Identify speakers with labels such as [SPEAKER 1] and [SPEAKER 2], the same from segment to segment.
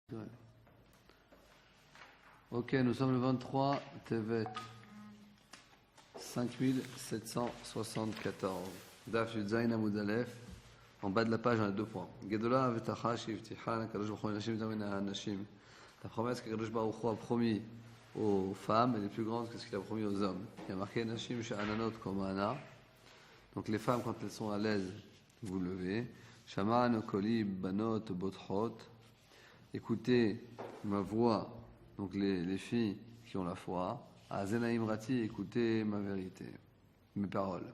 [SPEAKER 1] Ouais. Ok, nous sommes le 23 Tevet 5774. Daf Yudzaïn Amud Aleph. En bas de la page, on a 2 points. Gedola Avetacha Shivticha Kadosh Baruch Hu Nashim Zamina Nashim. La promesse que Kadosh Baruch Hu a promis aux femmes est plus grande que ce qu'il a promis aux hommes. Il y a marqué Nashim Sha'ananot Komana. Donc les femmes, quand elles sont à l'aise, vous levez. Shaman Koli Banot Botrot. Écoutez ma voix, donc les filles qui ont la foi. Azenaim Rati, écoutez ma vérité, mes paroles.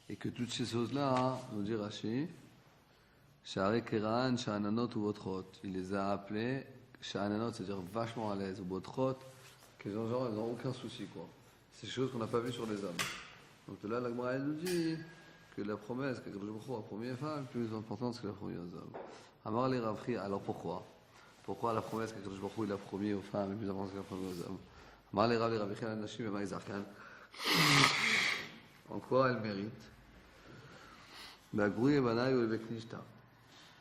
[SPEAKER 1] Et que toutes ces choses-là, nous dit Rashi, Sha'are Keran, Sha'ananot ou Botrot. Il les a appelés Sha'ananot, c'est-à-dire vachement à l'aise, ou Botrot, que les gens ils n'ont aucun souci, quoi. C'est des choses qu'on n'a pas vues sur les hommes. Donc là, la Gemara nous dit que la promesse que Kadosh Baruch Hu a promis aux femmes est plus importante que la promis aux hommes. Amar les Ravri, alors pourquoi la promesse que Kadosh Baruch Hu a promis aux femmes est plus importante que la promis aux hommes? Amar les Ravri, Ravri Chal Nashim et Maïzarkan. En quoi elle mérite? Bagouri et Banaï ou le Beknishta.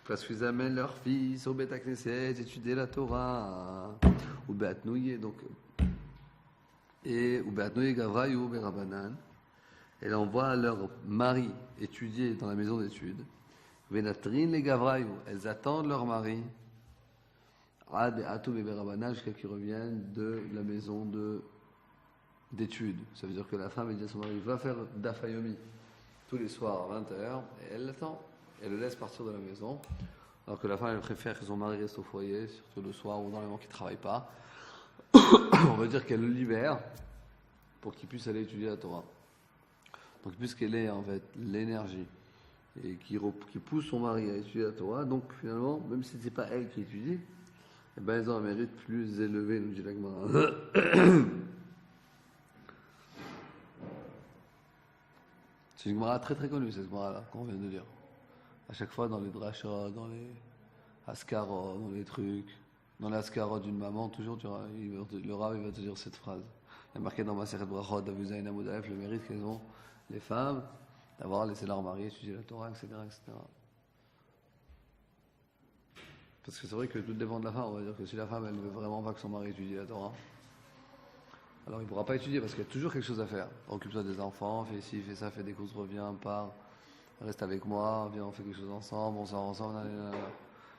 [SPEAKER 1] Parce qu'ils amènent leurs fils au Beth Knesset, étudier la Torah, ou Beatnouye, donc, et ou Beatnouye Gavraï ou Berabanan. Elle envoie leur mari étudier dans la maison d'études. Venatrin les Gavraïou, elles attendent leur mari. Ad et Atou et Berabanan jusqu'à qu'ils reviennent de la maison d'études. Ça veut dire que la femme, elle dit à son mari, va faire Dafayomi tous les soirs à 20h, et elle l'attend. Elle le laisse partir de la maison. Alors que la femme, elle préfère que son mari reste au foyer, surtout le soir ou dans les moments qu'il ne travaille pas. On va dire qu'elle le libère pour qu'il puisse aller étudier la Torah. Donc, puisqu'elle est en fait l'énergie et qui pousse son mari à étudier la Torah, donc finalement, même si ce n'est pas elle qui étudie, eh ben, elles ont un mérite plus élevé, nous dit la Gemara. C'est une Gemara très très connue, cette Gemara-là, qu'on vient de dire. À chaque fois, dans les drachas, dans les askarot, dans les trucs, dans l'askarot d'une maman, toujours, le Rav il va te dire cette phrase. Il y a marqué dans Maseret Brachot, Davuzayna Amud Aleph, le mérite qu'elles ont, les femmes, d'avoir laissé leur mari étudier la Torah, etc., etc. Parce que c'est vrai que tout dépend de la femme. On va dire que si la femme, elle ne veut vraiment pas que son mari étudie la Torah, alors il ne pourra pas étudier parce qu'il y a toujours quelque chose à faire. Occupe-toi des enfants, fais ci, fais ça, fais des courses, reviens, pars, reste avec moi, viens, on fait quelque chose ensemble, on sort ensemble,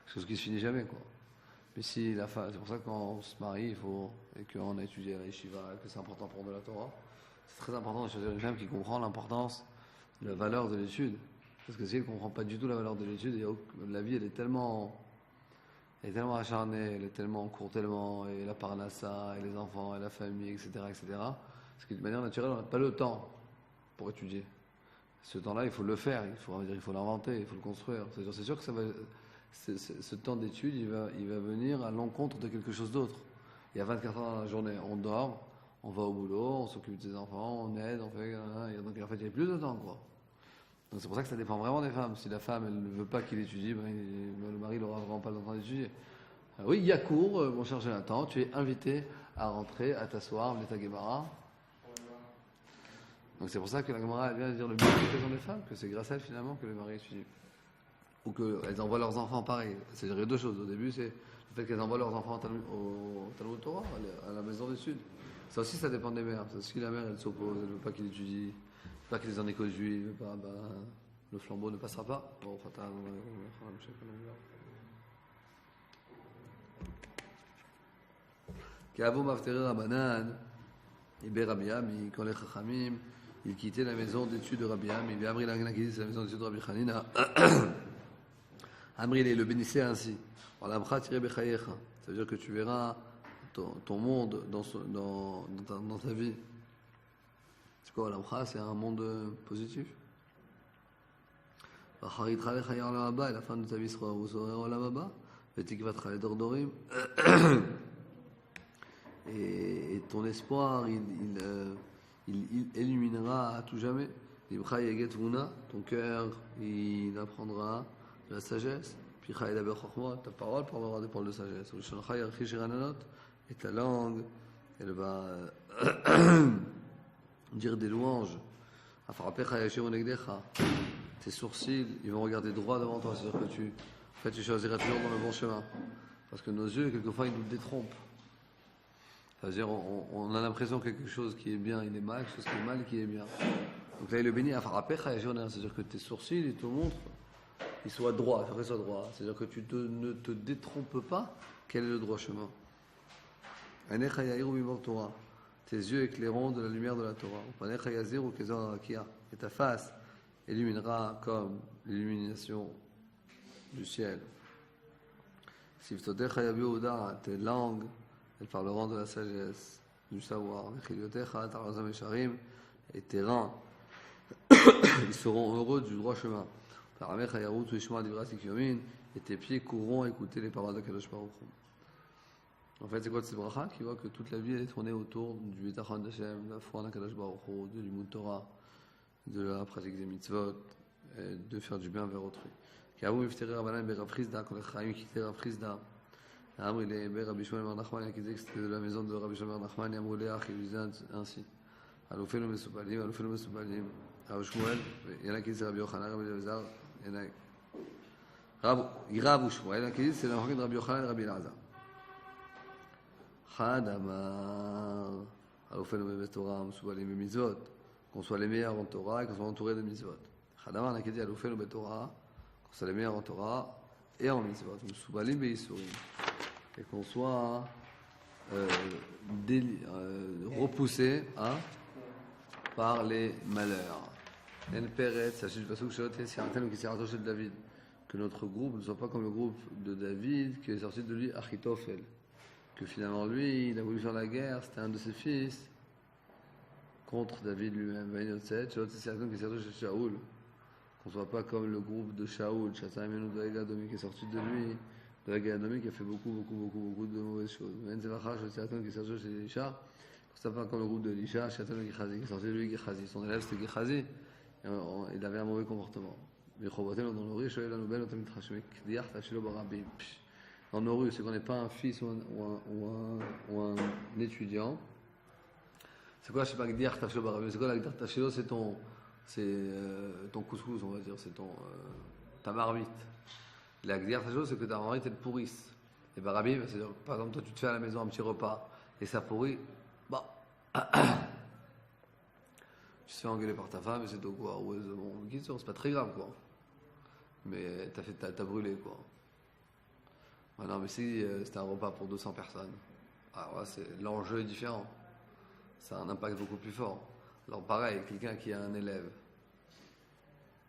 [SPEAKER 1] chose qui ne se finit jamais, quoi. Mais si la femme, c'est pour ça que quand on se marie, il faut, et qu'on a étudié à la yeshiva, que c'est important pour de la Torah, c'est très important de choisir une femme qui comprend l'importance, la valeur de l'étude. Parce que si elle ne comprend pas du tout la valeur de l'étude, la vie elle est tellement acharnée, elle est tellement courte, tellement, et la parnassa, et les enfants, et la famille, etc., etc. Parce que de manière naturelle, on n'a pas le temps pour étudier. Ce temps-là, il faut le faire, il faut l'inventer, il faut le construire. C'est sûr que ce temps d'étude, il va venir à l'encontre de quelque chose d'autre. Il y a 24 heures dans la journée, on dort, on va au boulot, on s'occupe des enfants, on aide, on fait... Donc en fait, il n'y a plus de temps, quoi. Donc c'est pour ça que ça dépend vraiment des femmes. Si la femme, elle ne veut pas qu'il étudie, le mari n'aura vraiment pas le temps d'étudier. Oui, il y a cours, mon cher Jonathan, tu es invité à rentrer, à t'asseoir, l'état Gemara. Donc c'est pour ça que la Gemara vient dire le mieux que les femmes, que c'est grâce à elle finalement que le mari étudie. Ou qu'elles envoient leurs enfants pareil. C'est-à-dire il y a 2 choses. Au début, c'est le fait qu'elles envoient leurs enfants au Talmud Torah, à la maison d'études. Ça aussi, ça dépend des mères. Si la mère, elle s'oppose, elle ne veut pas qu'il étudie, pas qu'il ait en école juive, le flambeau ne passera pas. Bon, K'avo Mafterer Rabanan, Iber Rabbi Ami, quand les Chachamim, ils quittaient la maison d'études de Rabbi Ami, il Amri Lagna qui dit c'est la maison d'études de Rabbi Hanina. Amri le bénissait ainsi. Ça veut dire que tu verras ton monde dans ta vie. C'est quoi l'amcha? C'est un monde positif. Et la fin de ta vie sera au Olam. Et ton espoir, il illuminera à tout jamais. Ton cœur, il apprendra de la sagesse. Puis ta parole parlera des paroles de sagesse. Et ta langue, elle va dire des louanges. Tes sourcils, ils vont regarder droit devant toi. C'est-à-dire que tu choisiras toujours dans le bon chemin. Parce que nos yeux, quelquefois, ils nous détrompent. C'est-à-dire, on a l'impression que quelque chose qui est bien, il est mal, quelque chose qui est mal, qui est bien. Donc là, il le bénit à frapper, c'est-à-dire que tes sourcils, ils te montrent, ils soient droits, qu'ils soient droits. C'est-à-dire que tu ne te détrompes pas, quel est le droit chemin. Tes yeux éclaireront de la lumière de la Torah. Et ta face illuminera comme l'illumination du ciel. Tes langues, elles parleront de la sagesse, du savoir. Et tes reins, ils seront heureux du droit chemin. Et tes pieds courront écouter les paroles de Kadosh Baruch Hu. En fait, c'est quoi cette bracha qui voit que toute la vie elle est tournée autour du Bitachon d'Hashem, de la foi en Kadosh Baruch Hu, de l'Imut Torah, de la pratique des mitzvot, et de faire du bien vers autrui. Quand il était Rabbi Shmuel bar Nachman qui disait que c'était de la maison de Rabbi Shmuel bar Nachman, il lui disait ainsi. Alofenu mesubalim. Rabbi Shmuel, il y en a qui disent Rabbi Yochanan, Rabbi Elazar, il y en a Rabbi Shmuel, il y en a qui disent c'est la marque de Rabbi Yochanan et Rabbi Elazar. Chad Amar, Alofenu beTorah, mesubalim bemitzvot, qu'on soit les meilleurs en Torah et qu'on soit entouré de mitzvot. Chad Amar, il y en a qui disent Alofenu beTorah, qu'on soit les meilleurs en Torah et en mitzvot, mesubalim beisurim. Et qu'on soit repoussé par les malheurs. David, que notre groupe ne soit pas comme le groupe de David qui est sorti de lui Achitophel, que finalement lui il a voulu faire la guerre, c'était un de ses fils contre David lui-même. Qu'on ne soit pas comme le groupe de Shaoul, qui est sorti de lui, de la Gadomi, qui a fait beaucoup de mauvaises choses. Qu'on ne soit pas comme le groupe de Elisha, qui est sorti de lui Gehazi. Son élève c'était Gehazi, il avait un mauvais comportement. Dans nos rues, c'est qu'on n'est pas un fils ou un étudiant. C'est quoi, je sais pas, Gdiach Tachlo Barabim? C'est quoi la Gdiach Tachlo? C'est ton couscous, on va dire, c'est ta marmite. La Gdiach Tachlo, c'est que ta marmite, elle pourrisse. Et Barabim, c'est-à-dire, par exemple, toi, tu te fais à la maison un petit repas, et ça pourrit, bah, tu te fais engueuler par ta femme, et c'est tout, quoi. Ouais, bon, c'est pas très grave, quoi. Mais t'as brûlé, quoi. Ah non, mais si c'était un repas pour 200 personnes, alors là, l'enjeu est différent. Ça a un impact beaucoup plus fort. Alors pareil, quelqu'un qui a un élève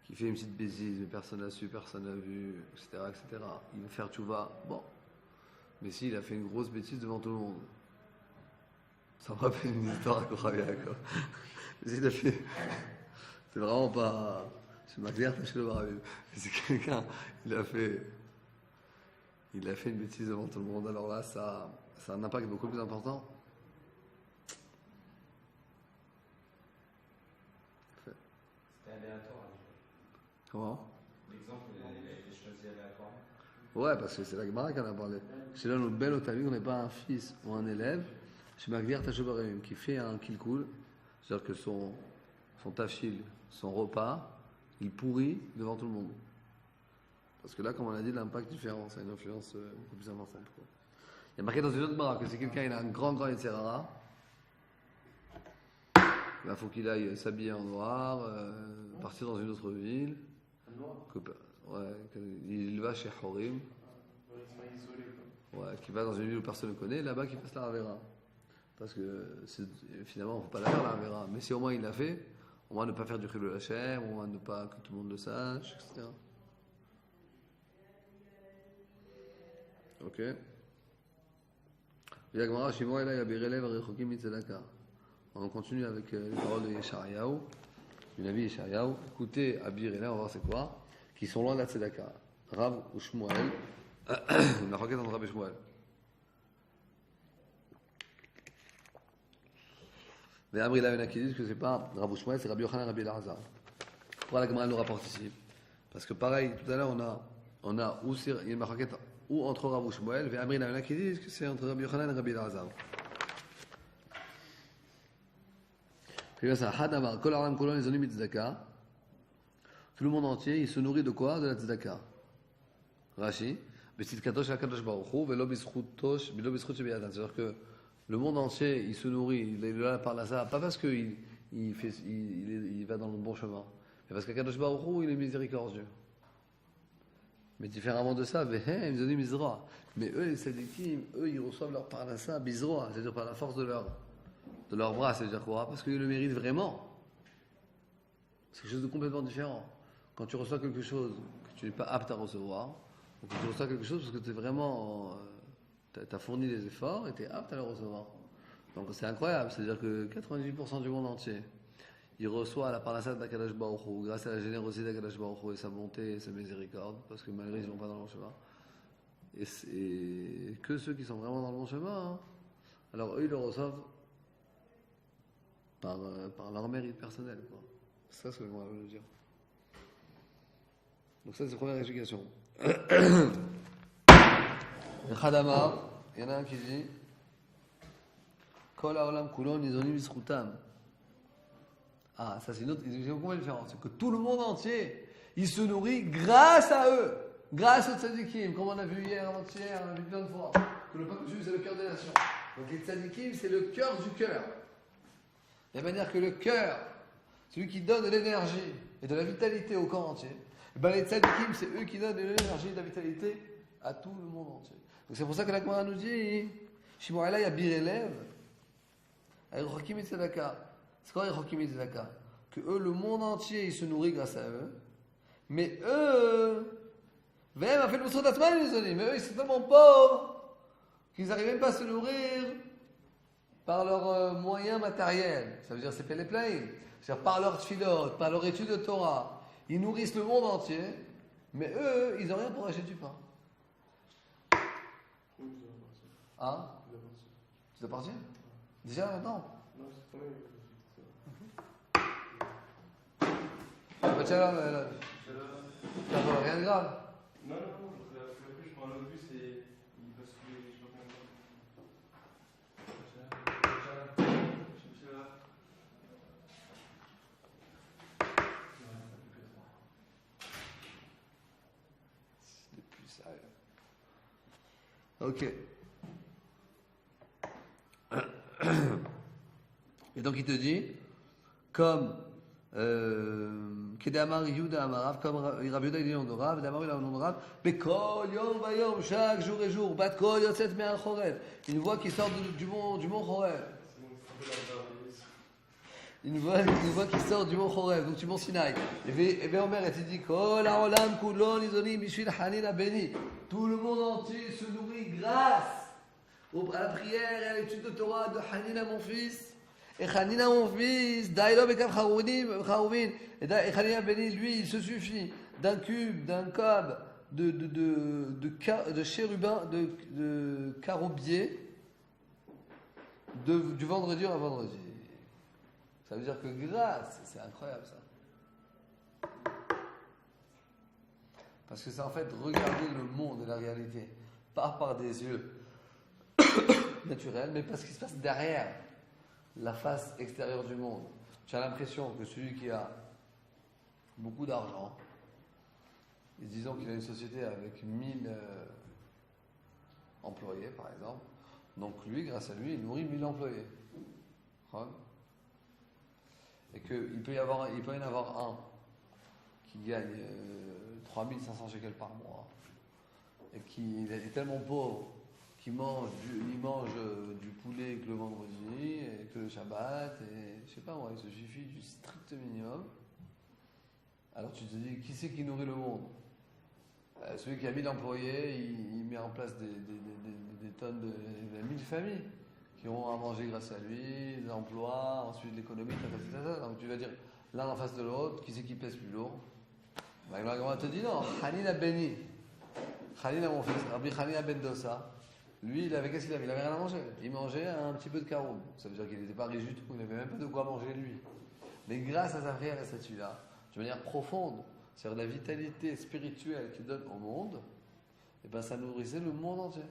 [SPEAKER 1] qui fait une petite bêtise, mais personne n'a su, personne n'a vu, etc., il va faire tchouva, bon. Mais s'il a fait une grosse bêtise devant tout le monde, ça me rappelle une histoire à Koravia, quoi. Mais s'il a fait... C'est vraiment pas... C'est ma claire, tâchez le barabé. C'est quelqu'un, il a fait une bêtise devant tout le monde, alors là, ça a un impact beaucoup plus important.
[SPEAKER 2] C'était aléatoire.
[SPEAKER 1] Comment?
[SPEAKER 2] L'exemple, il a été choisi aléatoirement.
[SPEAKER 1] Ouais, parce que c'est la Gemara qui en a parlé. C'est là notre belle otami, on n'est pas un fils ou un élève, chez Magdir Tachobarim, qui fait un kilkul, c'est-à-dire que son tafil, son repas, il pourrit devant tout le monde. Parce que là, comme on a dit, l'impact différent, ça a une influence beaucoup plus importante. Quoi. Il y a marqué dans une autre Gemara que si quelqu'un il a un grand Yetzerara, il faut qu'il aille s'habiller en noir, partir dans une autre ville. Il va chez Horim. Qui va dans une ville où personne ne connaît, là-bas qu'il fasse la Ravera. Parce que finalement, il ne faut pas la faire la Ravera. Mais si au moins il l'a fait, au moins ne pas faire du Chilul Hashem, au moins ne pas que tout le monde le sache, etc. Ok. On continue avec les paroles de Yeshayahu, du Navi Yeshayahu. Écoutez, Abir et là, on va voir c'est quoi, qui sont loin de la Tzedaka. Rav ou Shmuel, la requête entre Rav et Shmuel. Mais Amri là, il y en a qui disent que c'est pas Rav ou Shmuel, c'est Rabbi Yochanan et Rabbi Elazar. Pourquoi la Gemara nous rapporte ici? Parce que pareil, tout à l'heure, on a où il y a une marquette ou entre Rav ou Shmuel, mais Amri là, il y en a qui disent que c'est entre Rabbi Yochanan et Rabbi Elazar. Tout le monde entier, il se nourrit de quoi? De la tzedaka. Rashi, C'est-à-dire que le monde entier, il se nourrit, il est là par là, ça, pas parce qu'il va dans le bon chemin, mais parce qu'Akadosh Baruch Hu, il est miséricordieux. Mais différemment de ça, mais eux, les tzadikim, eux, ils reçoivent leur parnassa bizroa, c'est-à-dire par la force de leur bras, c'est-à-dire quoi? Parce qu'ils le méritent vraiment. C'est quelque chose de complètement différent. Quand tu reçois quelque chose que tu n'es pas apte à recevoir, ou que tu reçois quelque chose parce que tu es vraiment, tu as fourni des efforts et tu es apte à le recevoir. Donc c'est incroyable, c'est-à-dire que 98% du monde entier, il reçoit la parnassa d'Akadosh Baruch Hu, grâce à la générosité d'Akadosh Baruch Hu et sa bonté et sa miséricorde, parce que malgré ils ne vont pas dans le bon chemin. Et c'est que ceux qui sont vraiment dans le bon chemin, hein. Alors eux, ils le reçoivent par leur mérite personnel, quoi. C'est ça ce que moi je veux dire. Donc ça c'est la première explication. Le Khadama, il y en a un qui dit Kol haolam kulo nizonim bizchutam. Ah, ça c'est une autre explication complètement différente. C'est que tout le monde entier, il se nourrit grâce à eux, grâce aux tzadikim, comme on a vu hier, avant-hier, on a vu plein de fois. Que le peuple juif c'est le cœur des nations. Donc les tzadikim c'est le cœur du cœur. De la manière que le cœur, celui qui donne de l'énergie et de la vitalité au corps entier, ben les tzadikim, c'est eux qui donnent de l'énergie et de la vitalité à tout le monde entier. Donc c'est pour ça que la Gemara nous dit Shimon Elai Abir Elev, Rechokim et Tzedaka. C'est quoi Rechokim et Tzedaka? Que eux, le monde entier, il se nourrit grâce à eux. Mais eux, mais eux, ils sont tellement pauvres qu'ils n'arrivent même pas à se nourrir par leurs moyens matériels. Ça veut dire c'est les plaines. C'est-à-dire par leur tfilot, par leur étude de Torah. Ils nourrissent le monde entier, mais eux, ils n'ont rien pour acheter du pain. Hein? Tu dois partir? Déjà maintenant? Non, c'est pas rien de grave.
[SPEAKER 2] Non, la plus, je prends un autre bus et il va se couler, je sais pas combien de temps.
[SPEAKER 1] C'est plus sérieux. Ok. Et donc il te dit, comme Kedamar Yuda Amarav, comme Rabbi Yuda il dit nom de Rav, Kedamar il a un nom de Rav, Bekol Yom Vayom, chaque jour et jour, Bat Kol Yotzet Me'al Chorev, une voix qui sort du mont Chorev. Une voix qui sort du mont Chorev, donc du mont Sinaï. Et bien Omer, elle te dit, Kol Haolam Kulon Izonim Bishvil Hanina Beni. Tout le monde entier se nourrit grâce à la prière et à l'étude de Torah de Hanina mon fils. Et Hanina mon fils, Daïlo Bekam Chaouvin. Et Hanina Beni, lui, il se suffit d'un cube, d'un câble, de chérubin, de carobier, du vendredi au vendredi. Ça veut dire que grâce, c'est incroyable ça. Parce que c'est en fait regarder le monde et la réalité, pas par des yeux naturels, mais parce qu'il se passe derrière la face extérieure du monde. Tu as l'impression que celui qui a beaucoup d'argent, et disons qu'il a une société avec 1000 employés par exemple, donc lui, grâce à lui, il nourrit 1000 employés. Et qu'il peut y en avoir un qui gagne 3500 shekels par mois et qui est tellement pauvre qu'il mange du poulet que le vendredi et que le Shabbat et je sais pas moi, il se suffit du strict minimum. Alors tu te dis, qui c'est qui nourrit le monde? Celui qui a 1000 employés, il met en place des tonnes de 1000 familles qui auront à manger grâce à lui, des emplois, ensuite l'économie, donc tu vas dire l'un en face de l'autre, qui c'est qui pèse plus lourd? On va te dire non, Hanina Beni, Hanina mon fils, Rabbi Hanina Ben Dosa, lui, qu'est-ce qu'il avait? Il avait rien à manger. Il mangeait un petit peu de caroube. Ça veut dire qu'il n'était pas riche du tout, il n'avait même pas de quoi manger lui. Mais grâce à sa prière et à cette là de manière profonde, c'est-à-dire la vitalité spirituelle qu'il donne au monde, et ben ça nourrissait le monde entier.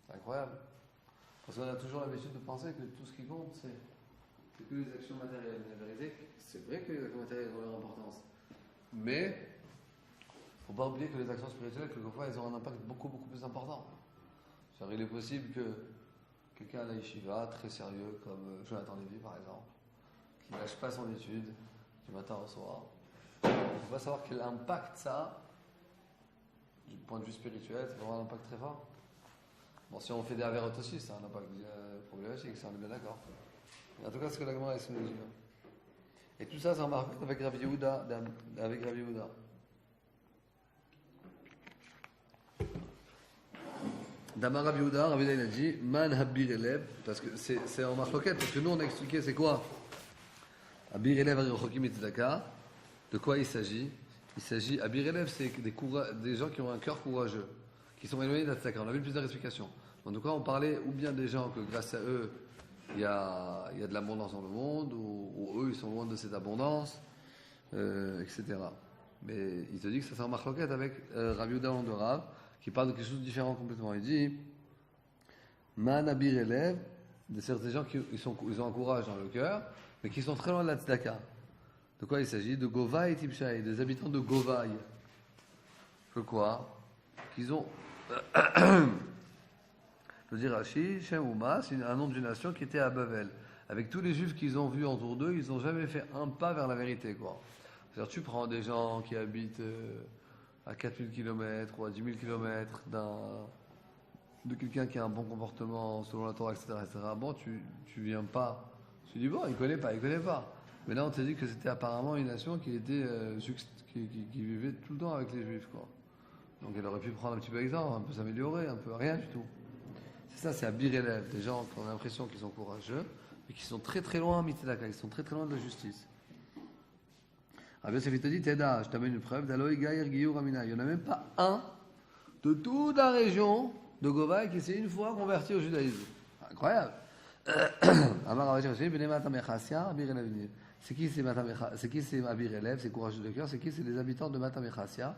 [SPEAKER 1] C'est incroyable. Parce qu'on a toujours l'habitude de penser que tout ce qui compte, c'est que les actions matérielles. La vérité, c'est vrai que les actions matérielles ont leur importance. Mais faut pas oublier que les actions spirituelles, quelquefois, elles ont un impact beaucoup plus important. C'est-à-dire, il est possible que quelqu'un à la yeshiva, très sérieux, comme Jonathan Lévy par exemple, qui ne lâche pas son étude du matin au soir, on va savoir quel impact ça, du point de vue spirituel, ça va avoir un impact très fort. Bon, si on fait des avérotes aussi, ça a un impact problématique, ça on est bien d'accord. En tout cas, c'est ce que la Gemara est nous dit. Et tout ça, c'est remarqué avec Rabbi Yehuda. Damar Rabbi Yehuda, il a dit Man habir elev, parce que c'est en marloquette, parce que nous on a expliqué c'est quoi Habir elev arirochokim et tzedaka. De quoi il s'agit? Il s'agit, habir elev, c'est des gens qui ont un cœur courageux, qui sont éloignés de la tzedaka. On a vu plusieurs explications. En tout cas, on parlait ou bien des gens que grâce à eux, il y a de l'abondance dans le monde, ou eux, ils sont loin de cette abondance, etc. Mais il te dit que ça c'est en marloquette avec Rabbi Yehuda de Rav, qui parle de quelque chose de différent complètement. Il dit Man abir elev, de certains gens qui ils ont un courage dans le cœur, mais qui sont très loin de la tzedaka. De quoi il s'agit? De Govaï et Tipshaï, des habitants de Govaï. Que quoi? Qu'ils ont. Le dire Rashi, Shem Uma, c'est un nom d'une nation qui était à Bavel. Avec tous les juifs qu'ils ont vus autour d'eux, ils n'ont jamais fait un pas vers la vérité, quoi. C'est-à-dire, tu prends des gens qui habitent à 4000 km ou à 10 000 km de quelqu'un qui a un bon comportement selon la Torah, etc. Bon, tu viens pas. Tu dis, bon, il connaît pas. Mais là, on t'a dit que c'était apparemment une nation qui était qui vivait tout le temps avec les juifs, quoi. Donc, elle aurait pu prendre un petit peu d'exemple, un peu s'améliorer, un peu rien du tout. C'est ça, c'est à bir élève, des gens qui ont l'impression qu'ils sont courageux, mais qui sont très très loin, mitzedaka, ils sont très très loin de la justice. Rabbi Yosef te dit, Teda, je t'amène une preuve, d'Aloï Gaïr Giyur Amina. Il n'y en a même pas un de toute la région de Govaï qui s'est une fois converti au judaïsme. Incroyable. Amar Rabbi Yosef, Benemata Mechasia, Abir Elev. C'est qui c'est Abir Elev, c'est courageux de cœur, c'est qui? C'est les habitants de Mata Mechasia.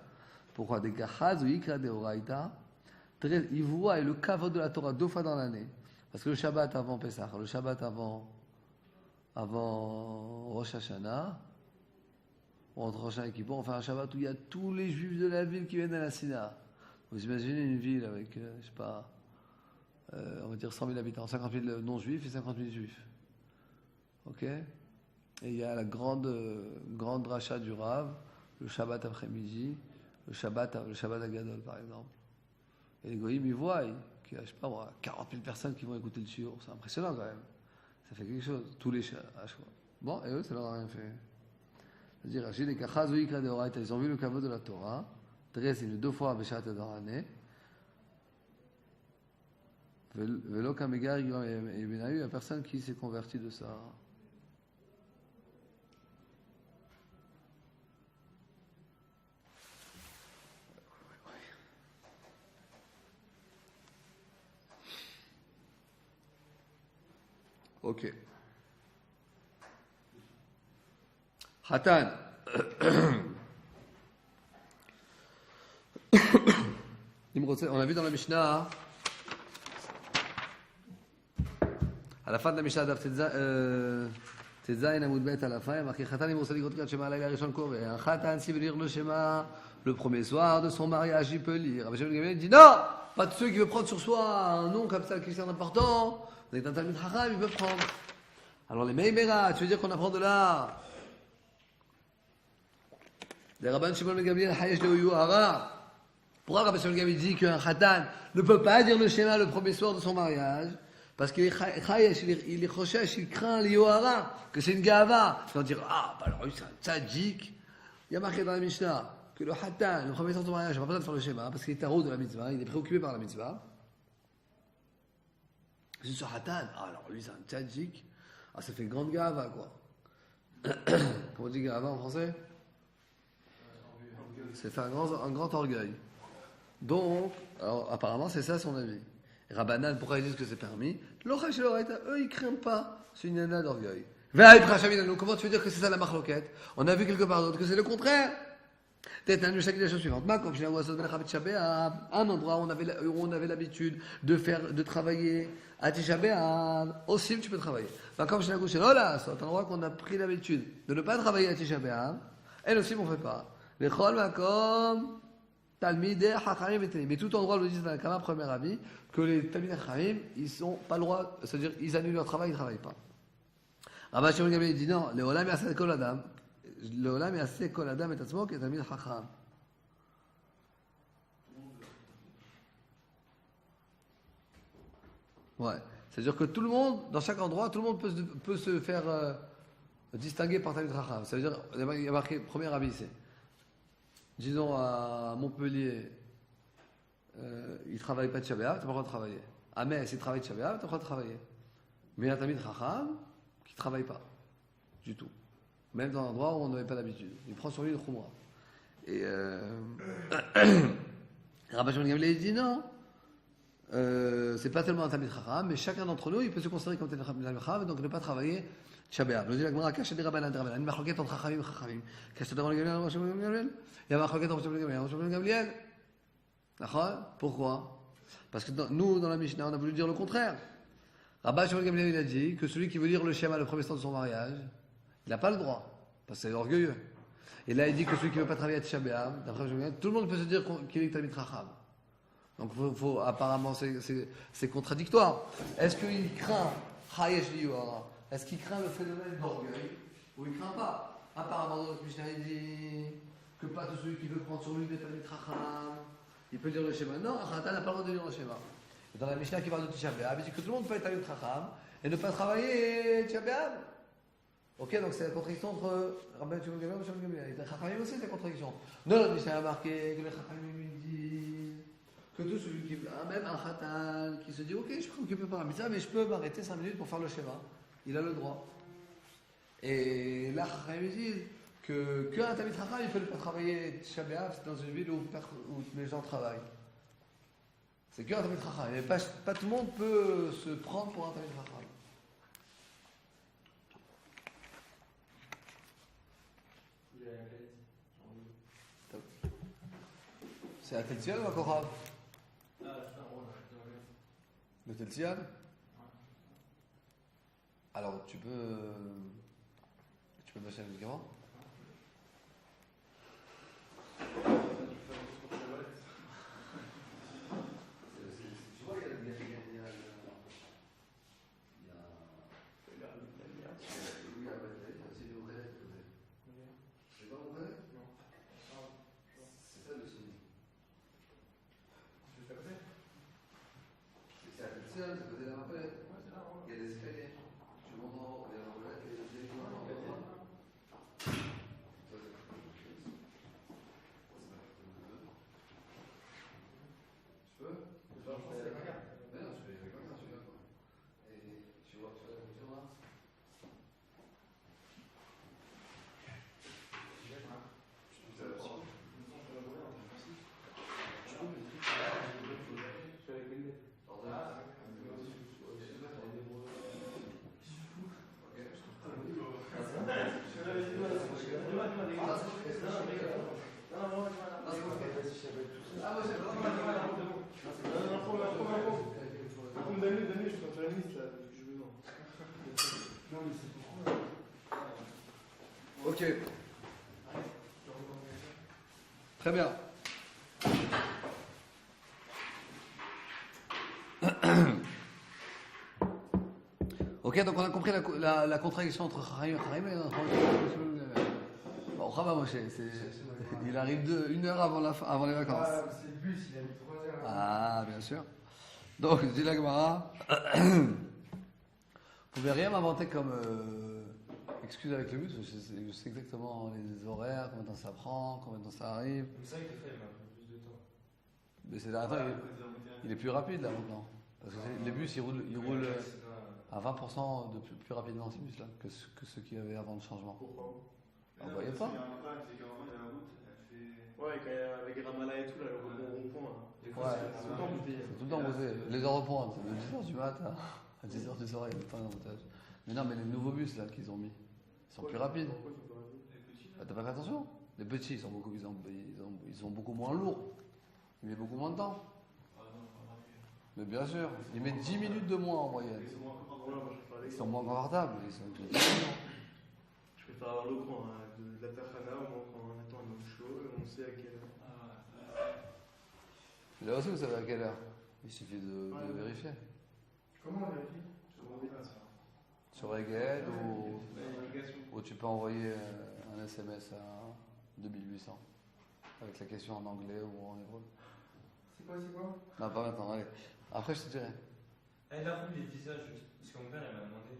[SPEAKER 1] Pourquoi? Des Gachaz ou Ikra de Horaïta. Ils voient le kavod de la Torah 2 fois dans l'année. Parce que le Shabbat avant Pesach, le Shabbat avant Rosh Hashanah, ou entre Rosh Hashanah et Kippour, on fait un Shabbat où il y a tous les juifs de la ville qui viennent à la Sina. Vous imaginez une ville avec, je sais pas, on va dire 100 000 habitants, 50 000 non-juifs et 50 000 juifs. Ok? Et il y a la grande dracha du Rav, le Shabbat après-midi, le Shabbat Agadol par exemple. Et les goïms, ils voient qu'il y a, je sais pas moi, 40 000 personnes qui vont écouter le shiur. C'est impressionnant quand même. Ça fait quelque chose. Tous les chats. Bon, et eux, ça leur a rien fait. C'est-à-dire, ils ont vu le kavod de la Torah. Très, c'est 2 fois à Beshat dans l'année. Velo Kamegar, il y a personne qui s'est converti de ça. Ok. Hatan. On a vu dans la Mishnah, à la fin de la Mishnah, Tetzaïn Amoud Bet à la fin, il y a marqué Hatan, il m'a dit que Shema Laïla Rishon Kove. Un Hatan, s'il veut lire le Shema le premier soir de son mariage, il peut lire. Rabbi Shimon Gamliel dit non, pas de ceux qui veulent prendre sur soi un nom comme ça, qui est important. Vous êtes un Talmud Chacham, ils peuvent prendre. Alors les Meimera, tu veux dire qu'on apprend de là? Les Rabban Shimon Ben Gamliel, Hayesh Leo Yuhara. Pourquoi Rabbi Shimon Ben Gamliel dit qu'un Khatan ne peut pas dire le schéma le premier soir de son mariage? Parce qu'il est Hayesh, il est Choshesh, il craint l'Yohara, que c'est une Gava. Il va dire, bah alors lui c'est un tzaddik. Il y a marqué dans la Mishnah que le Khatan, le premier soir de son mariage, n'a pas besoin de faire le schéma, parce qu'il est tarot de la mitzvah, il est préoccupé par la mitzvah. C'est sur Hatan. Alors lui, c'est un tchadjik. Ça fait grande gava, quoi. Comment on dit gava en français? C'est faire un grand orgueil. Donc, alors, apparemment, c'est ça son avis. Rabbanan, pourquoi ils disent que c'est permis? L'ochash et l'oraita, eux, ils craignent pas. C'est une nana d'orgueil. Comment tu veux dire que c'est ça la marloquette? On a vu quelque part d'autre que c'est le contraire. Peut-être un chaque des choses suivantes. Un endroit où on avait l'habitude de travailler à Tisha B'Av, aussi tu peux travailler. Comme chez la gauche, c'est un endroit qu'on a pris l'habitude de ne pas travailler à Tisha B'Av, et aussi on ne fait pas. Talmidei Chachamim et mais tout endroit le disent dans la premier avis que les Talmidei Chachamim ils sont pas le droit, c'est-à-dire ils annulent leur travail, ils travaillent pas. Rabbi Shimon Gamliel dit non, le olam yaseh kol adam, le olam yaseh kol adam et atzmo que Talmid Chacham. Ouais, c'est-à-dire que tout le monde, dans chaque endroit, tout le monde peut se faire distinguer par Talmid Chacham. Ça veut dire, il y a marqué premier avis, c'est disons à Montpellier, il ne travaille pas de Shabbat, tu n'as pas le droit de travailler. À Metz, il travaille de Shabbat, tu n'as pas le droit de travailler. Mais il y a un Talmid Chacham qui ne travaille pas du tout. Même dans un endroit où on n'avait pas d'habitude. Il prend sur lui le Khumra. Et Rabbi Shimon Gamliel dit non, c'est pas tellement un Talmid Chacham, mais chacun d'entre nous, il peut se considérer comme Talmid Chacham, donc ne pas travailler Shabbat. Nous dit la Gemara, Kacha des Rabbanan Rabbanan, une marloquette entre Chachamim et Chachamim. Kacha des Rabbanan Rabbanan, il y a une marloquette entre Rabbanan Rabbanan et Gamliel. D'accord? Pourquoi? Parce que nous, dans la Mishnah, on a voulu dire le contraire. Rabbi Shimon Gamliel, il a dit que celui qui veut lire le schéma le premier instant de son mariage, il n'a pas le droit, parce que c'est orgueilleux. Et là, il dit que celui qui ne veut pas travailler à Shabbat, d'après Gamliel, tout le monde peut se dire qu'il est Talmid Chacham. Donc, apparemment, c'est contradictoire. Est-ce qu'il craint Chayesh Liyuara? Est-ce qu'il craint le phénomène d'orgueil ou il ne craint pas? Apparemment, dans notre Mishnah, il dit que pas tout celui qui veut prendre sur lui des Talmid Chacham, il peut lire le schéma. Non, Chatan n'a pas le droit de lire le schéma. Dans la Mishnah qui parle de Tisha B'Av, il dit que tout le monde peut être Talmid Chacham et ne pas travailler Tisha B'Av. Ok, donc c'est la contradiction entre Rabbi Shimon Gamliel et Shimon Gamliel. Les Chachamim aussi, c'est la contradiction. Non, la Mishnah a marqué que les Chachamim lui disent que tout celui qui, même un Chatan qui se dit ok, je suis préoccupé par la mitzvah, mais je peux m'arrêter 5 minutes pour faire le schéma. Il a le droit. Et là, Chachamim disent qu'un Talmid Chacham, il ne peut pas travailler Tisha B'Av, c'est dans une ville où les gens travaillent. C'est qu'un Talmid Chacham. Mais pas tout le monde peut se prendre pour un Talmid Chacham. C'est à Telzian ou à Korav? Le Telzian? Alors, tu peux passer un médicament? Tu vois, il y a Ok. Très bien. Ok, donc on a compris la contradiction entre Chachamim et Chachamim et entre bon, Chama Moshe, il arrive une heure avant les vacances.
[SPEAKER 2] Ah, c'est le bus, il a mis 3 heures.
[SPEAKER 1] Ah, bien sûr. Donc, dit la Gemara, vous pouvez rien m'inventer comme excuse avec le bus, je sais exactement les horaires, combien de temps ça prend, combien de temps ça arrive.
[SPEAKER 2] C'est ça qui fait, il a un peu plus de temps.
[SPEAKER 1] Mais c'est dernier temps, il est plus rapide là maintenant. Parce que les bus, ils roulent à 20% plus rapidement ces bus-là que ceux qu'il y avait avant le changement.
[SPEAKER 2] Pourquoi?
[SPEAKER 1] On ne voyait pas.
[SPEAKER 2] Il y a un problème, c'est qu'avant, la route, elle fait. Ouais, quand il y a avec Ramallah et tout, là, le rond-point.
[SPEAKER 1] Ouais, c'est tout le temps bossé. Les heures de pointe, de 10h du mat à 10h du soir, il y a le temps d'avantage. Mais non, mais les nouveaux bus là qu'ils ont mis, ils sont plus rapides.
[SPEAKER 2] Pourquoi ils sont plus rapides? Les petits.
[SPEAKER 1] T'as pas fait attention? Les petits, ils sont beaucoup moins lourds. Ils mettent beaucoup moins de temps.
[SPEAKER 2] Ah non, pas rapide.
[SPEAKER 1] Mais bien sûr, ils mettent 10 minutes de moins en moyenne.
[SPEAKER 2] Ils sont moins confortables.
[SPEAKER 1] Ils sont moins confortables.
[SPEAKER 2] Je préfère avoir l'eau de la Tachana, au moins quand on attend un homme chaud, on sait à quelle heure.
[SPEAKER 1] Là aussi, vous savez à quelle heure? Il suffit de vérifier.
[SPEAKER 2] Comment on vérifie? Je ne pas ça.
[SPEAKER 1] Sur Eged ou tu peux envoyer un SMS à 2800 avec la question en anglais ou en hébreu.
[SPEAKER 2] C'est quoi?
[SPEAKER 1] Non, pas maintenant, allez. Après, je te dirai.
[SPEAKER 3] Eh, d'un coup, il dit ça juste parce que mon père, il m'a demandé.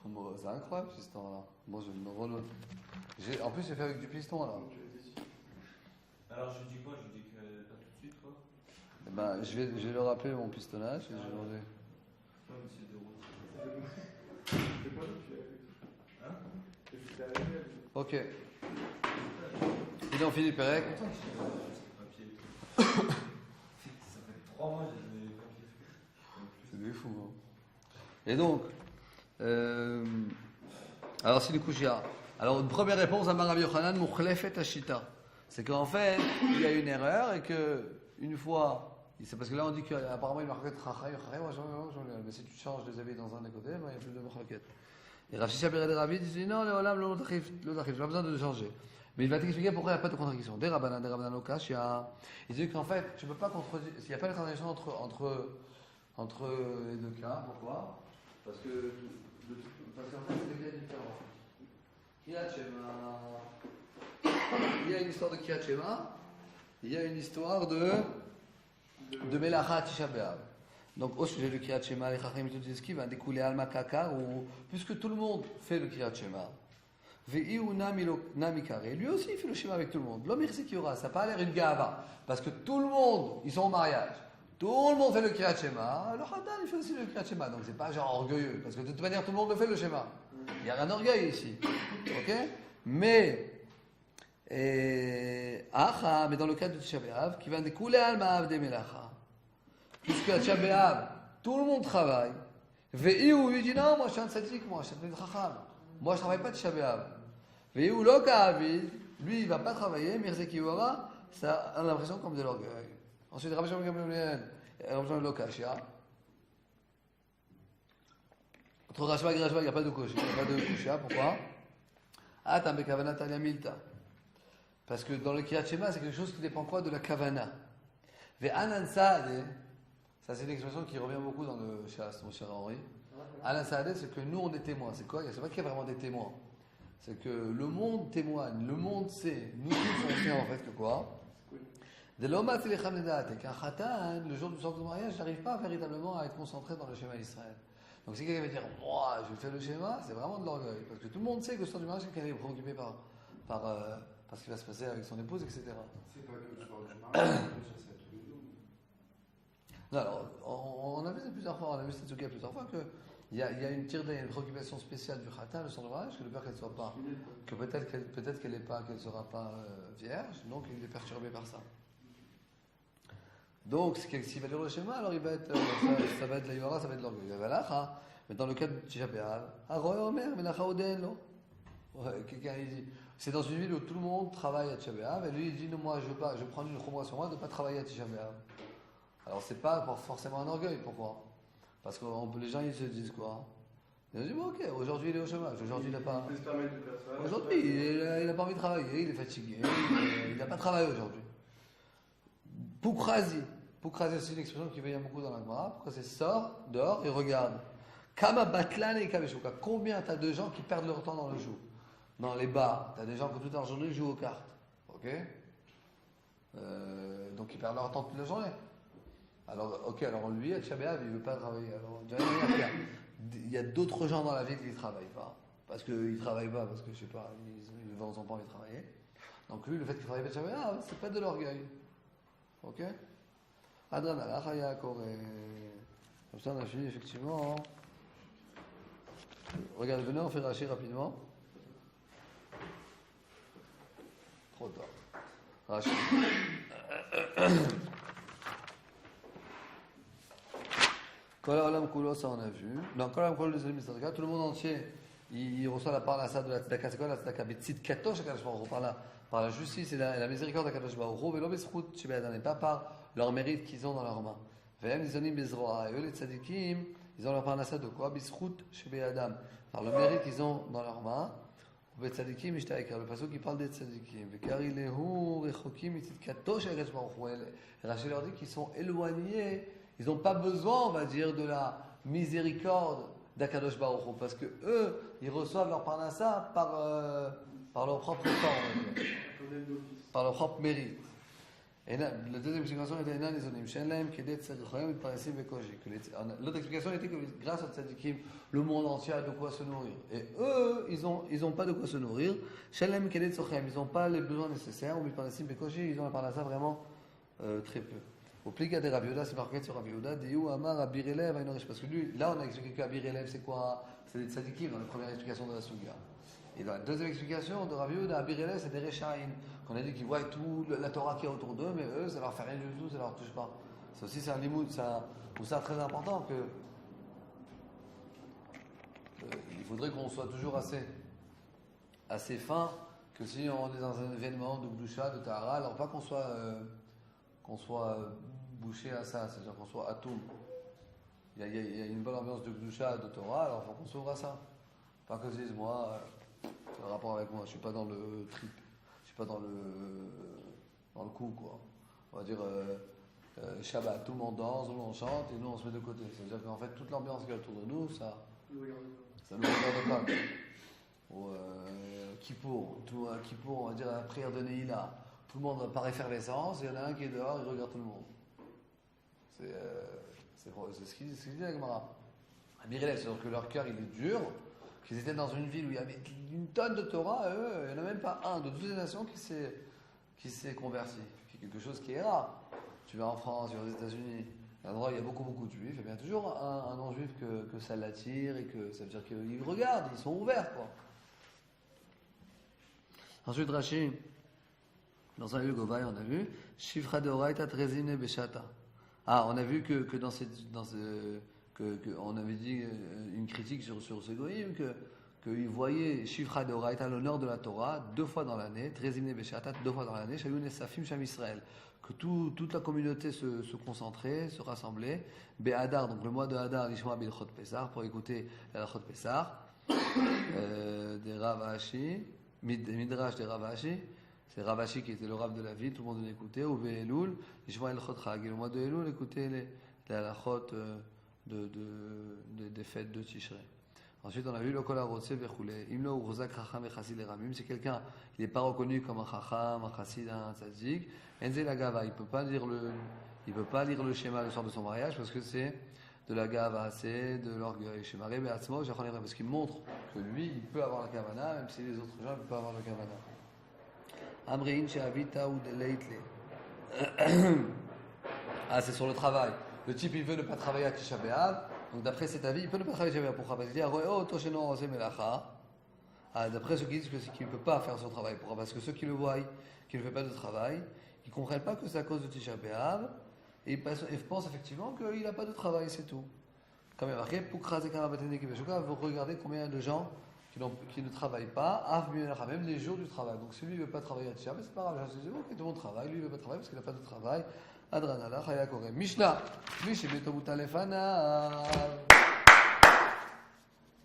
[SPEAKER 1] Bon, c'est incroyable cette histoire-là. Bon, je me renote. En plus, j'ai fait avec du piston là.
[SPEAKER 3] Alors, je dis quoi? Je dis que pas tout de suite, quoi.
[SPEAKER 1] Eh ben, je vais leur rappeler mon pistonnage et je vais demander.
[SPEAKER 3] Non, mais c'est de route.
[SPEAKER 2] C'est quoi que
[SPEAKER 3] Hein?
[SPEAKER 2] tu as fait?
[SPEAKER 1] Ok. Sinon, Philippe Pérec.
[SPEAKER 3] Ça fait 3 mois que j'ai les papiers.
[SPEAKER 1] C'est des fous. Hein. Et donc, alors si du coup, alors une première réponse à Rabbi Yochanan, Mukhlefet Ashita. C'est qu'en fait, il y a une erreur et que une fois, c'est parce que là on dit qu'apparemment il y a marqué Chachai, mais si tu changes les avis dans un des côtés, ben, il n'y a plus de Mukhlefet. Et Rav Shisha Bered Ravi dit non, le Olam, le Tachif, je n'ai pas besoin de changer. Mais il va t'expliquer pourquoi il n'y a pas de contradiction. Des Rabbanan Okashia. Il dit qu'en fait, tu ne peux pas contredire, il n'y a pas de contradiction entre les deux cas. Pourquoi? Parce qu'en fait, c'est bien différent. Kriyat Shema. Il y a une histoire de Kriyat Shema. Il y a une histoire de Melacha Tisha B'Av. Donc, au sujet du Kriyat Shema, les Chachamim te disent qu'il va découler Alma Kakar, puisque tout le monde fait le Kriyat Shema. Ve'i ou Nami Kare. Lui aussi, il fait le Shema avec tout le monde. L'homme, c'est qu'il y aura. Ça n'a pas l'air une gava. Parce que tout le monde, ils sont au mariage. Tout le monde fait le Kriyat Shema. Le Hadan, il fait aussi le Kriyat Shema. Donc, c'est pas genre orgueilleux. Parce que de toute manière, tout le monde le fait le Shema. Il n'y a rien d'orgueil ici. Ok? Mais dans le cas de Tisha B'Av, qui va découler Alma Avde Melacha. Puisque à Tisha B'Av, tout le monde travaille. Ve'i ou lui dit non, moi je suis un tzaddik, moi je suis un chacham. Moi je ne travaille pas Tisha B'Av. Ve'i ou lo ka'avid, lui il ne va pas travailler, Mirze Kiwara, ça a l'impression comme de l'orgueil. Ensuite, Rabbi Shimon Gamliel, Rabbi Shimon Lokashia. Entre Rashba et Rashba, il n'y a pas de Kushia. Pourquoi? Tam bekavana talia milta. Parce que dans le Kriyat Shema, c'est quelque chose qui dépend quoi? De la kavana. Ve'anan sa'ade, ça c'est une expression qui revient beaucoup dans le Shas, mon cher Henri. Anan sa'ade, c'est que nous on est témoins. C'est quoi? C'est pas qu'il y a vraiment des témoins. C'est que le monde témoigne, le monde sait. Nous tous on sait en fait que quoi? De l'homme et qu'un khatan, le jour du centre de mariage, n'arrive pas véritablement à être concentré dans le schéma Israël. Donc si quelqu'un va dire, moi je fais le schéma, c'est vraiment de l'orgueil. Parce que tout le monde sait que le soir du mariage, quelqu'un est préoccupé par ce qui va se passer avec son épouse, etc.
[SPEAKER 2] C'est pas que le soir du mariage, c'est tous les jours.
[SPEAKER 1] Non, alors, on a vu ça plusieurs fois, on a vu cette plusieurs fois qu'il y a une préoccupation spéciale du khatan, le soir du mariage, que le père qu'elle soit pas, que peut-être qu'elle ne sera pas vierge, donc il est perturbé par ça. Donc, s'il va lire le schéma, alors il va être, ça va être la yora, ça va être l'orgueil. Mais dans le cas de Tisha B'Av, quelqu'un il dit, c'est dans une ville où tout le monde travaille à Tisha B'Av, et lui il dit, non, moi je prends une chumra sur moi de ne pas travailler à Tisha B'Av. Alors, c'est pas forcément un orgueil, pourquoi? Parce que les gens ils se disent quoi? Ils disent, bon, ok, aujourd'hui il est au chômage, aujourd'hui il n'a pas. Aujourd'hui il n'a pas envie de travailler, il est fatigué, il n'a pas travaillé aujourd'hui. Poukrasi, c'est une expression qui vient beaucoup dans la Gemara. Pourquoi c'est sort, dehors et regarde. Kama batlan et kabeshuka. Combien tu as de gens qui perdent leur temps dans le jeu? Dans les bars, tu as des gens qui toute la journée jouent aux cartes. Ok? Donc ils perdent leur temps toute la journée. Alors, ok, alors lui, à Tisha B'Av, il ne veut pas travailler. Alors, il y a d'autres gens dans la vie qui ne travaillent pas. Parce qu'ils ne travaillent pas, parce que je sais pas, ils n'ont pas envie de travailler. Donc lui, le fait qu'il ne travaille pas à Tisha B'Av, c'est pas de l'orgueil. Ok? Adran Alachaya Kore. Comme ça, on a fini, effectivement. Regarde, venez, on fait Rashi rapidement. Trop tard. Rashi. Kolam Kulo, ça on a vu. Dans Kolam Kulo, les amis, tout le monde entier, il reçoit la parnassa de la tzedaka. C'est quoi la tzedaka? Betsit Katosh, par la justice et la miséricorde d'Akadosh Baruch Hu, velo bezchut shebe'adam, et pas par leur mérite qu'ils ont dans leurs mains. Ve'hem nizonim bezroa, et eux les tzadikim, ils ont leur parnassa de quoi? Bezchut shebe'adam, par le mérite qu'ils ont dans leurs mains. Bet tzadikim ishtaikar, le pasuk qui parle des tzadikim. Car il est rechokim itzidkato shel Akadosh Baruch Hu. Rachel leur dit qu'ils sont éloignés, ils n'ont pas besoin, on va dire, de la miséricorde d'Akadosh Baruch Hu, parce que eux, ils reçoivent leur parnassa par leur propre effort, par leur propre mérite. Et là, la deuxième explication était Enan Ezonim, Shenlem, Kedet, Tzadikim, Parasim, Bekoji. L'autre explication était que grâce aux tzadikim, le monde entier a de quoi se nourrir. Et eux, ils ont pas de quoi se nourrir. Shenlem, Kedet, Tzochem, ils n'ont pas les besoins nécessaires. Ou Parasim, Bekoji, ils ont la parnassa vraiment très peu. Au pliga de Rabbi Yehuda, c'est marqué sur Rabbi Yehuda, Diou Amar Abir Elev, Aïnorish. Parce que lui, là, on a expliqué qu'Abir Elev, c'est quoi? C'est des tzadikim dans la première explication de la Suga. Et dans la deuxième explication de Rabbi Yehuda, Abir Elev, c'est des Rechaim. Qu'on a dit qu'ils voient tout la Torah qui est autour d'eux, mais eux, ça leur fait rien du tout, ça leur touche pas. Ça aussi, c'est un limoud, c'est très important que il faudrait qu'on soit toujours assez fin, que si on est dans un événement de Gdusha, de Tahara, alors pas qu'on soit bouché à ça, c'est-à-dire qu'on soit atoum. Il y a une bonne ambiance de Gdusha, de Torah, alors il faut qu'on s'ouvre à ça. Pas que je dise, moi, c'est le rapport avec moi, je suis pas dans le trip. Pas dans le coup, quoi. On va dire Shabbat, tout le monde danse, tout le monde chante et nous on se met de côté. C'est-à-dire qu'en fait toute l'ambiance qui est autour de nous, ça nous regarde pas. Ou Kippour, Kippour, on va dire la prière de Neila. Tout le monde par effervescence, il y en a un qui est dehors, il regarde tout le monde. C'est ce qu'il dit la Gemara. C'est-à-dire que leur cœur il est dur. Qu'ils étaient dans une ville où il y avait une tonne de Torah, eux, il n'y en a même pas un de toutes les nations qui s'est converti. C'est quelque chose qui est rare. Tu vas en France, tu vas aux États-Unis, un endroit où il y a beaucoup de juifs, et bien toujours un non-juif que ça l'attire et que ça veut dire qu'ils regardent, ils sont ouverts, quoi. Ensuite, Rashi, dans un lieu Govaï, on a vu Shifra de Oraita Trezine Beshata. Ah, on a vu que on avait dit une critique sur ce goïm, qu'ils voyaient Shifra de Oraita, l'honneur de la Torah, 2 fois dans l'année, Trezimne Beshatat, 2 fois dans l'année, Shayun et Safim Sham Israël, que toute la communauté se concentrait, se rassemblait, Be'adar, donc le mois de Hadar, l'Ishma Bilchot Pesar, pour écouter la Chot Pesar, des Ravashi, Midrash des Ravashi, c'est Ravashi qui était le Rav de la ville, tout le monde l'écoutait, ou Be'elul, l'Ishma El Chot Chag, et le mois de Elul, écouter les halachot des fêtes de Tishrei. Ensuite, on a vu le Kol HaRotze Vechulei. Imlo ou Rozak Chacham et Chassid Ramim. C'est quelqu'un, il n'est pas reconnu comme un Chacham, un Chassid, un Tzadik. Enze la Gava, il peut pas lire le schéma le soir de son mariage parce que c'est de la Gava, c'est de l'orgueil. Chez Marie Beatzmo, parce qu'il montre que lui, il peut avoir la Kavana, même si les autres gens ne peuvent pas avoir la Kavana. Amrein She'avita ou de Leitle. Ah, c'est sur le travail. Le type, il veut ne pas travailler à Tisha B'Av. Donc, d'après cet avis, il peut ne pas travailler à Tisha B'Av. Pourquoi? Parce qu'il dit, oh, Tosheno Ose Melacha. D'après ceux qui disent qu'il ne peut pas faire son travail. Pourquoi? Parce que ceux qui le voient, qu'il ne fait pas de travail, ils ne comprennent pas que c'est à cause de Tisha B'Av. Et ils pensent effectivement qu'il n'a pas de travail, c'est tout. Comme il y a marqué, vous regardez combien de gens qui ne travaillent pas, même les jours du travail. Donc, si lui ne veut pas travailler à Tisha B'Av, c'est pas grave. Je dis, ok, tout le monde travaille. Lui, il ne veut pas travailler parce qu'il n'a pas de travail. Adranala, Chaya Korem. Mishnah. Mishibetomut Alefanav.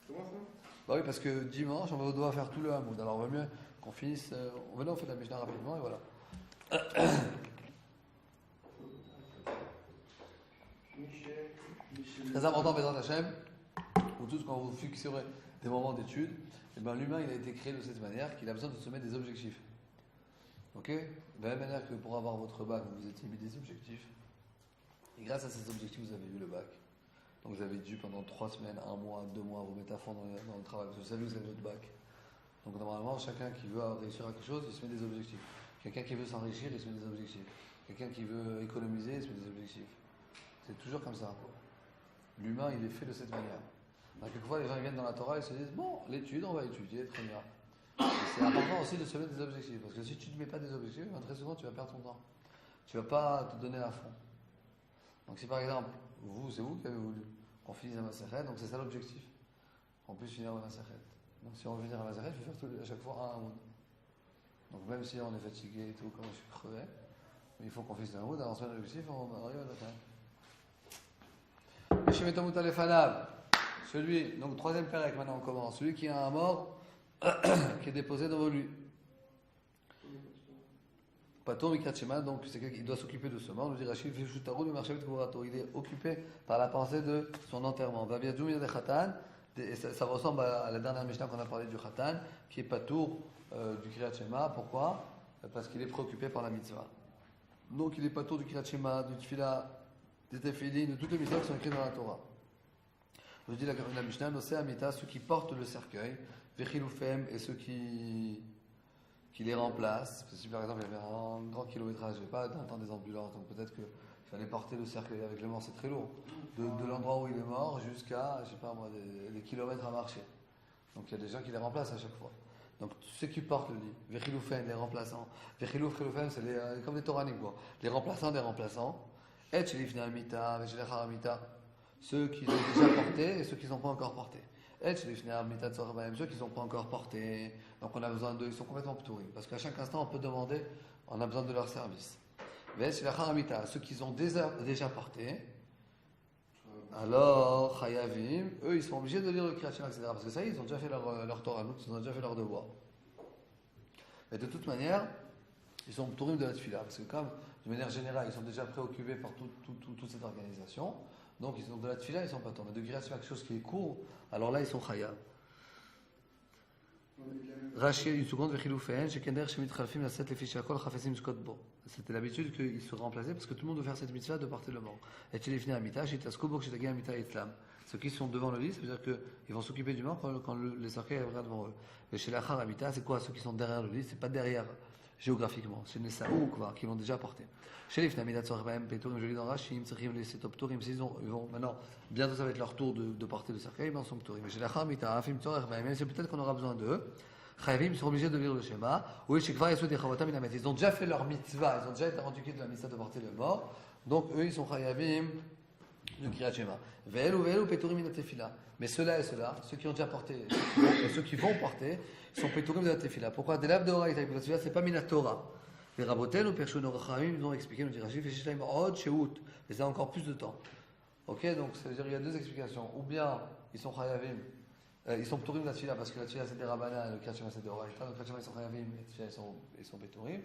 [SPEAKER 2] Comment ça?
[SPEAKER 1] Bah oui, parce que dimanche, on doit faire tout le Hamoud. Alors, on va mieux qu'on finisse. On fait la Mishnah rapidement et voilà. Très important, Bézant Hachem, ou tous quand vous fixerez des moments d'étude, eh ben, l'humain il a été créé de cette manière qu'il a besoin de se mettre des objectifs. Ok? De la même manière que pour avoir votre bac, vous vous étiez mis des objectifs. Et grâce à ces objectifs, vous avez eu le bac. Donc vous avez dû pendant 3 semaines, 1 mois, 2 mois vous mettre à fond dans le travail. Parce que vous savez que vous avez votre bac. Donc normalement, chacun qui veut réussir à quelque chose, il se met des objectifs. Quelqu'un qui veut s'enrichir, il se met des objectifs. Quelqu'un qui veut économiser, il se met des objectifs. C'est toujours comme ça. L'humain, il est fait de cette manière. Donc, quelquefois, les gens viennent dans la Torah et se disent, bon, l'étude, on va étudier, très bien. Et c'est important aussi de se mettre des objectifs. Parce que si tu ne mets pas des objectifs, très souvent, tu vas perdre ton temps. Tu ne vas pas te donner à fond. Donc si par exemple, c'est vous qui avez voulu qu'on finisse la Masechet, donc c'est ça l'objectif. On puisse finir la Masechet. Donc si on veut finir la Masechet, il faut faire à chaque fois un Hamoud. Donc même si on est fatigué et tout, comme je suis crevé, mais il faut qu'on finisse un Hamoud, alors on se met l'objectif, on arrive à l'atteindre. Celui, donc troisième pérec, maintenant on commence. Celui qui a un mort, qui est déposé devant lui. Pato Mikrat Shema, donc c'est quelqu'un qui doit s'occuper de ce mort. On dit Rachid Fishutaru, le marché il est occupé par la pensée de son enterrement. Vabiadjou de Khatan, et ça ressemble à la dernière Mishnah qu'on a parlé du Khatan, qui est Patour du Kiryat Shema. Pourquoi? Parce qu'il est préoccupé par la mitzvah. Donc il est Patour du Kiryat Shema, du Tfila, des Tefilin, de toutes les mitzvahs qui sont écrites dans la Torah. Je dis la Mishnah, Nosé Amita, ceux qui portent le cercueil, Vechiloufem, et ceux qui les remplacent. Si par exemple il y avait un grand kilométrage, je ne vais pas d'un temps des ambulances, donc peut-être qu'il fallait porter le cercueil avec les morts, c'est très lourd. De l'endroit où il est mort jusqu'à, je ne sais pas moi, des kilomètres à marcher. Donc il y a des gens qui les remplacent à chaque fois. Donc ceux qui portent le lit, Vechiloufem, les remplaçants. Vechiloufem, c'est comme des Toranim, quoi. Les remplaçants des remplaçants. Et Shelifne Amita, Veshelechar Amita. Ceux qui ont déjà porté et ceux qui ne sont pas encore portés. Et ceux qui ne sont pas encore portés. Donc on a besoin d'eux, ils sont complètement ptouris. Parce qu'à chaque instant, on peut demander, on a besoin de leur service. Ceux qui ont déjà porté, alors, Chayavim, eux, ils sont obligés de lire le Kriyat Shema, etc. Parce que ça y est, ils ont déjà fait leur Torah, ils ont déjà fait leur devoir. Mais de toute manière, ils sont ptourim de la tefila. Parce que comme, de manière générale, ils sont déjà préoccupés par toute cette organisation. Donc, ils sont de la tefila, ils ne sont pas tombés. Mais de Kriyat Shema, quelque chose qui est court, alors là, ils sont chayav. Rachid, une seconde, c'était l'habitude qu'ils se remplaçaient parce que tout le monde veut faire cette mitzvah de porter le mort. Et ceux qui sont devant le lit, ça veut dire qu'ils vont s'occuper du mort quand les cercueils arriveront devant eux. Mais chez l'achar amita, c'est quoi? Ceux qui sont derrière le lit, c'est pas derrière géographiquement, c'est les saouk qui l'ont déjà porté. Chez les fnamidat sorbaim petorim, je lis dans Rashi, ils vont maintenant, bientôt ça va être leur tour de porter le cercueil, mais ils sont ptorim. Chez l'achar amita, c'est peut-être qu'on aura besoin d'eux. Chayavim sont obligés de lire le schéma. Oui, ils ont déjà fait leur mitzvah, ils ont déjà été rendus quittes de la mitzvah de porter le mort. Donc eux, ils sont chayavim du Kriyat Shema. Mais ceux-là et ceux-là, ceux qui ont déjà porté et ceux qui vont porter, sont péturim de la tefila. Pourquoi? Des laves de Torah, c'est pas minatora. Les rabotel ou Pershon Orachayim, ils ont expliqué, nous dit Rachid, et ça a encore plus de temps. Ok, donc ça veut dire qu'il y a deux explications. Ou bien ils sont chayavim. Ils sont péturim de la tefila parce que la tefila c'est des rabbanan, le Kriyat Shema c'est des oraita, le Kriyat Shema ils sont chayavim, et la tefila ils sont péturim.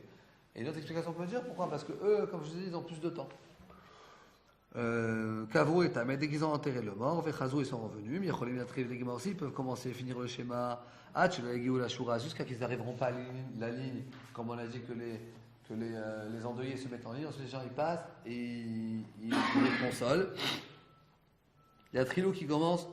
[SPEAKER 1] Et une autre explication qu'on peut dire, pourquoi? Parce que eux, comme je vous ai dit, ils ont plus de temps. Kavou et Tam, dès qu'ils ont enterré le mort, Vechazou ils sont revenus, Miacholim Yatriv les Gemara aussi, ils peuvent commencer à finir le schéma, la Shura, jusqu'à qu'ils n'arriveront pas à la ligne, comme on a dit que les endeuillés se mettent en ligne, ensuite les gens ils passent et ils les consolent. Il y a Trilou qui commence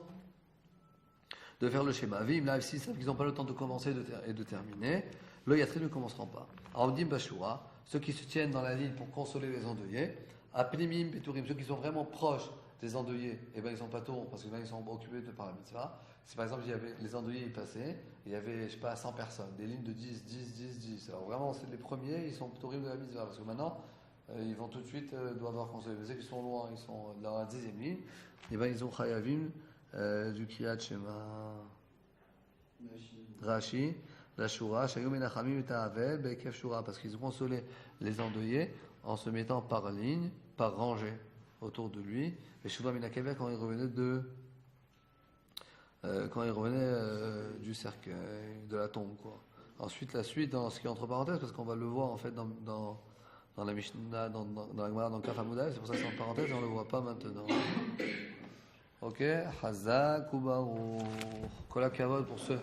[SPEAKER 1] de faire le schéma. Vim, là, s'ils savent qu'ils n'ont pas le temps de commencer et de terminer, le Yatrilou ne commenceront pas. Amdim Bashura, ceux qui se tiennent dans la ligne pour consoler les endeuillés, Apnimim, Peturim, ceux qui sont vraiment proches des endeuillés, eh ben ils sont pas tôt parce que là ils sont occupés par la mitzvah. Si par exemple il y avait les endeuillés ils passaient, il y avait je sais pas 100 personnes, des lignes de 10, 10, 10, 10. Alors vraiment c'est les premiers, ils sont Peturim de la mitzvah parce que maintenant ils vont tout de suite doivent consoler. Ceux qui sont loin, ils sont dans la 10e ligne, eh ben ils ont Chayavim du Kriyat Shema. Rashi, la Shura, Shayom Enachamim et Ta'avel, Be'ekef Shura, parce qu'ils ont consolé les endeuillés en se mettant par ligne, par rangée autour de lui. Et Shuvah Minakever quand il revenait du cercueil, de la tombe, quoi. Ensuite, la suite, dans ce qui est entre parenthèses, parce qu'on va le voir en fait dans la Mishnah, dans la Gemara, dans Kaf Hamoudal, c'est pour ça que c'est en parenthèse et on ne le voit pas maintenant. Ok, Hazak ou Baruch. Kol hakavod pour ceux